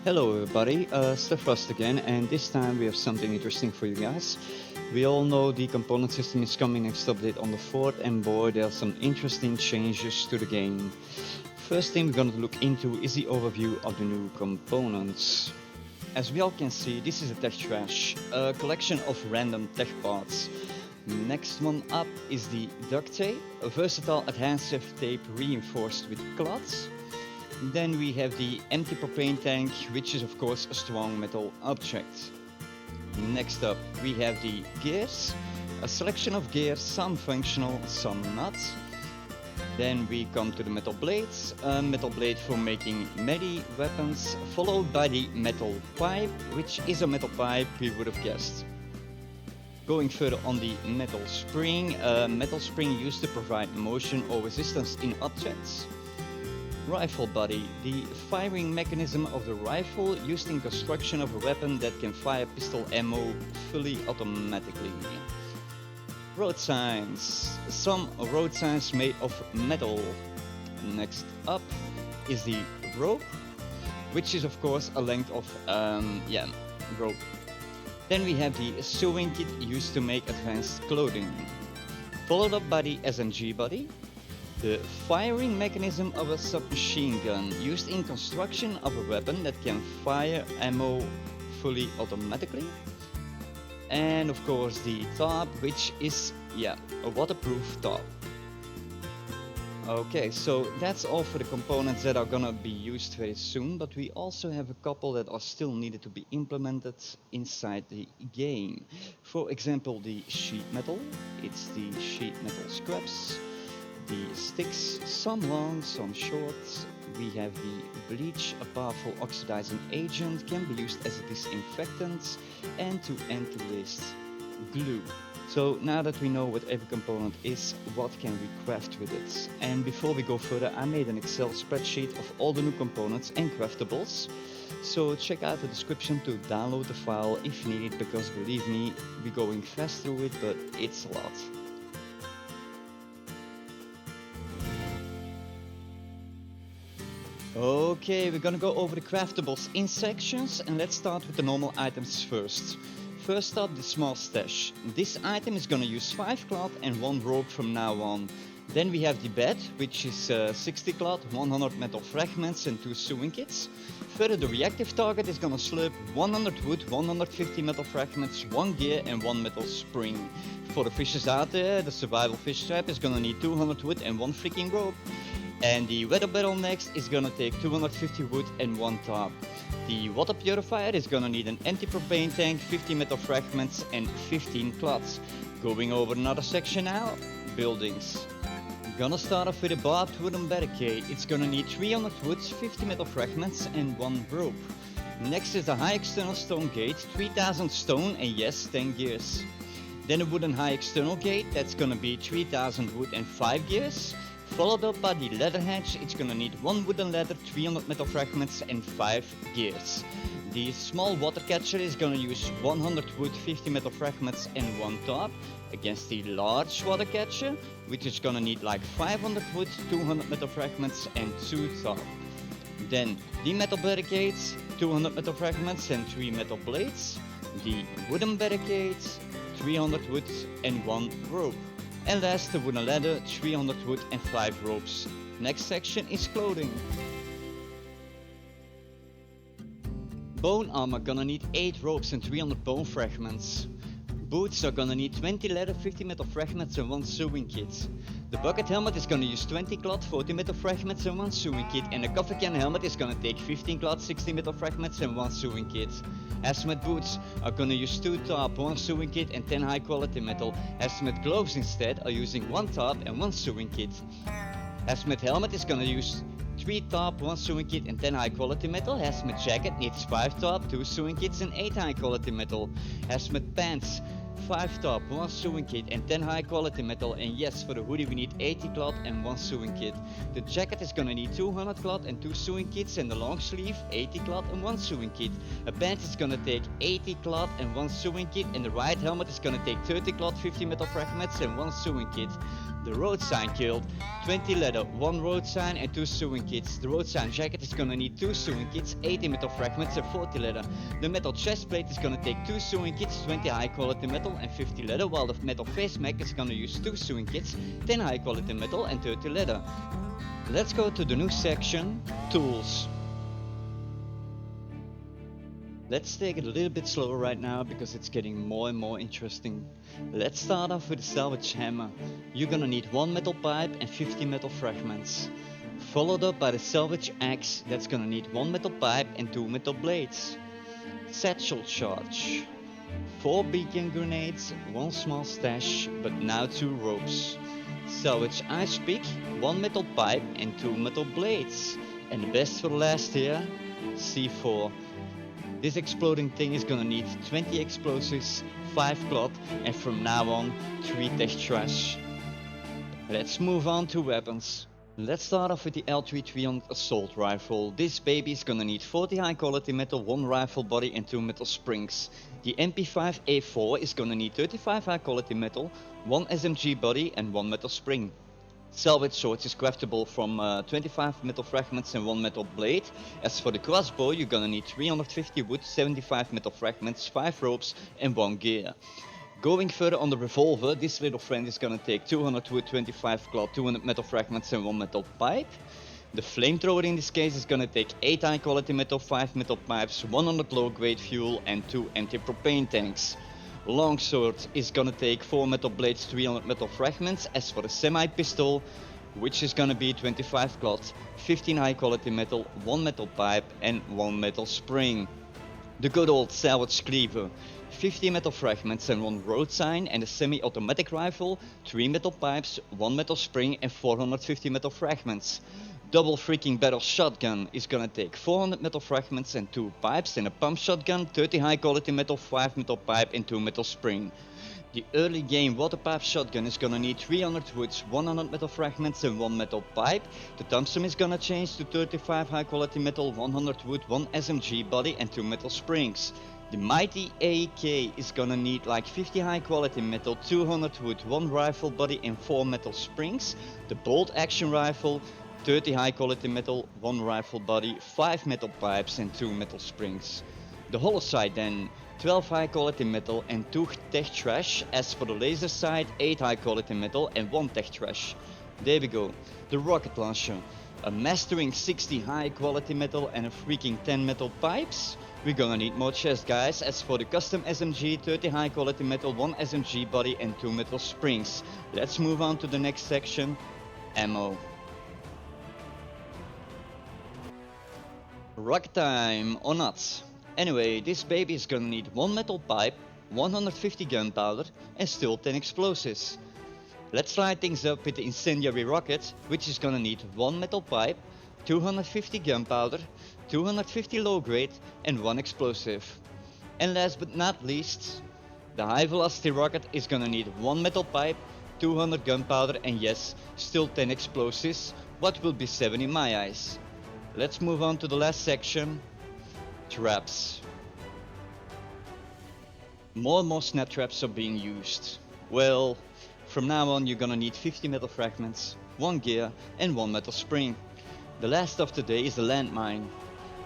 Hello everybody, StefRust again, and this time we have something interesting for you guys. We all know the component system is coming next update on the 4th, and boy, there are some interesting changes to the game. First thing we're gonna look into is the overview of the new components. As we all can see, this is a tech trash, a collection of random tech parts. Next one up is the duct tape, a versatile adhesive tape reinforced with cloths. Then we have the empty propane tank, which is of course a strong metal object. Next up we have the gears, a selection of gears, some functional, some not. Then we come to the metal blades, a metal blade for making melee weapons, followed by the metal pipe, which is a metal pipe we would have guessed. Going further on the metal spring, a metal spring used to provide motion or resistance in objects. Rifle body, the firing mechanism of the rifle used in construction of a weapon that can fire pistol ammo fully automatically. Road signs, some road signs made of metal. Next up is the rope, which is of course a length of rope. Then we have the sewing kit used to make advanced clothing, followed up by the SMG body. The firing mechanism of a submachine gun used in construction of a weapon that can fire ammo fully automatically. And of course the top, which is a waterproof top. Okay, so that's all for the components that are gonna be used very soon, but we also have a couple that are still needed to be implemented inside the game. For example, the sheet metal, it's the sheet metal scraps. The sticks, some long, some short. We have the bleach, a powerful oxidizing agent, can be used as a disinfectant, and to interlace glue. So now that we know what every component is, what can we craft with it? And before we go further, I made an Excel spreadsheet of all the new components and craftables. So check out the description to download the file if needed, because believe me, we're going fast through it, but it's a lot. Okay, we're gonna go over the craftables in sections, and let's start with the normal items first. First up, the small stash. This item is gonna use 5 cloth and 1 rope from now on. Then we have the bed, which is 60 cloth, 100 metal fragments and 2 sewing kits. Further, the reactive target is gonna slurp 100 wood, 150 metal fragments, 1 gear and 1 metal spring. For the fishes out there, the survival fish trap is gonna need 200 wood and 1 freaking rope. And the weather barrel next is gonna take 250 wood and 1 top. The water purifier is gonna need an empty propane tank, 50 metal fragments and 15 cloths. Going over another section now, buildings. Gonna start off with a barbed wooden barricade. It's gonna need 300 wood, 50 metal fragments and 1 rope. Next is a high external stone gate, 3000 stone and yes, 10 gears. Then a wooden high external gate, that's gonna be 3000 wood and 5 gears. Followed up by the ladder hatch, it's gonna need 1 wooden ladder, 300 metal fragments and 5 gears. The small water catcher is gonna use 100 wood, 50 metal fragments and 1 top, against the large water catcher, which is gonna need like 500 wood, 200 metal fragments and 2 top. Then the metal barricades, 200 metal fragments and 3 metal blades. The wooden barricades, 300 wood and 1 rope. And last, the wooden ladder, 300 wood and 5 ropes. Next section is clothing. Bone armor gonna need 8 ropes and 300 bone fragments. Boots are gonna need 20 leather, 50 metal fragments and 1 sewing kit. The bucket helmet is gonna use 20 cloth, 40 metal fragments and 1 sewing kit. And the coffee can helmet is gonna take 15 cloth, 60 metal fragments and 1 sewing kit. Hazmat boots are gonna use 2 top, 1 sewing kit and 10 high quality metal. Hazmat gloves instead are using 1 top and 1 sewing kit. Hazmat helmet is gonna use 3 top, 1 sewing kit and 10 high quality metal. Hazmat jacket needs 5 top, 2 sewing kits and 8 high quality metal. Hazmat pants, 5 top, 1 sewing kit and 10 high quality metal. And yes, for the hoodie we need 80 cloth and 1 sewing kit. The jacket is gonna need 200 cloth and 2 sewing kits, and the long sleeve 80 cloth and 1 sewing kit. A pant is gonna take 80 cloth and 1 sewing kit, and the right helmet is gonna take 30 cloth, 50 metal fragments and 1 sewing kit. The road sign killed. 20 leather, 1 road sign and 2 sewing kits. The road sign jacket is gonna need 2 sewing kits, 80 metal fragments and 40 leather. The metal chest plate is gonna take 2 sewing kits, 20 high quality metal and 50 leather, while the metal face mac is gonna use 2 sewing kits, 10 high quality metal and 30 leather. Let's go to the new section, tools. Let's take it a little bit slower right now because it's getting more and more interesting. Let's start off with the salvage hammer. You're gonna need 1 metal pipe and 50 metal fragments. Followed up by the salvage axe, that's gonna need 1 metal pipe and 2 metal blades. Satchel charge. 4 beacon grenades, 1 small stash, but now 2 ropes. Salvage ice pick, 1 metal pipe and 2 metal blades. And the best for last here, C4. This exploding thing is gonna need 20 explosives, 5 cloth, and from now on 3 tech trash. Let's move on to weapons. Let's start off with the L3300 assault rifle. This baby is gonna need 40 high quality metal, 1 rifle body and 2 metal springs. The MP5A4 is gonna need 35 high quality metal, 1 SMG body and 1 metal spring. Salvage swords is craftable from 25 metal fragments and 1 metal blade. As for the crossbow, you're gonna need 350 wood, 75 metal fragments, 5 ropes and 1 gear. Going further on the revolver, this little friend is gonna take 200 wood, 25 cloth, 200 metal fragments and 1 metal pipe. The flamethrower in this case is gonna take 8 high quality metal, 5 metal pipes, 100 low grade fuel and 2 empty propane tanks. Longsword is gonna take 4 metal blades, 300 metal fragments. As for the semi-pistol, which is gonna be 25 cloth, 15 high quality metal, 1 metal pipe and 1 metal spring. The good old salvage cleaver, 50 metal fragments and 1 road sign, and a semi-automatic rifle, 3 metal pipes, 1 metal spring and 450 metal fragments. Double freaking barrel shotgun is gonna take 400 metal fragments and 2 pipes, and a pump shotgun, 30 high quality metal, 5 metal pipe and 2 metal spring. The early game water pipe shotgun is gonna need 300 woods, 100 metal fragments and 1 metal pipe. The Thompson is gonna change to 35 high quality metal, 100 wood, 1 SMG body and 2 metal springs. The mighty AK is gonna need like 50 high quality metal, 200 wood, 1 rifle body and 4 metal springs. The bolt action rifle, 30 high quality metal, 1 rifle body, 5 metal pipes and 2 metal springs. The hollow sight then, 12 high quality metal and 2 tech trash. As for the laser sight, 8 high quality metal and 1 tech trash. There we go. The rocket launcher, a mastering 60 high quality metal and a freaking 10 metal pipes. We're gonna need more chests, guys. As for the custom SMG, 30 high quality metal, 1 SMG body and 2 metal springs. Let's move on to the next section, ammo. Rocket time or not. Anyway, this baby is gonna need 1 metal pipe, 150 gunpowder and still 10 explosives. Let's light things up with the incendiary rocket, which is gonna need 1 metal pipe, 250 gunpowder, 250 low grade and 1 explosive. And last but not least, the high velocity rocket is gonna need 1 metal pipe, 200 gunpowder and yes, still 10 explosives, what will be 7 in my eyes. Let's move on to the last section, traps. More and more snap traps are being used. Well, from now on you're gonna need 50 metal fragments, 1 gear and 1 metal spring. The last of the day is the landmine.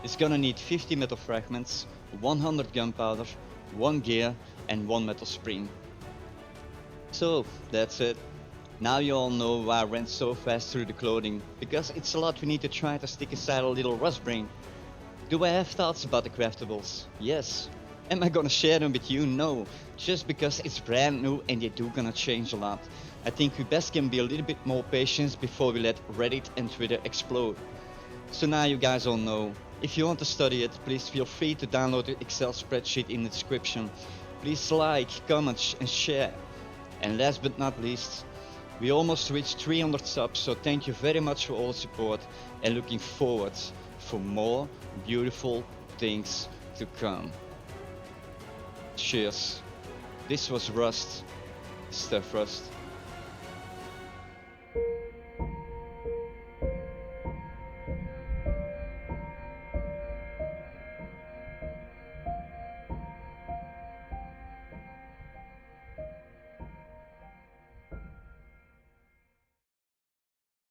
It's gonna need 50 metal fragments, 100 gunpowder, 1 gear and 1 metal spring. So that's it. Now you all know why I ran so fast through the clothing, because it's a lot we need to try to stick aside a little rust brain. Do I have thoughts about the craftables? Yes. Am I gonna share them with you? No. Just because it's brand new and they do gonna change a lot. I think we best can be a little bit more patient before we let Reddit and Twitter explode. So now you guys all know. If you want to study it, please feel free to download the Excel spreadsheet in the description. Please like, comment and share. And last but not least, we almost reached 300 subs, so thank you very much for all the support and looking forward for more beautiful things to come. Cheers. This was Rust, StefRust.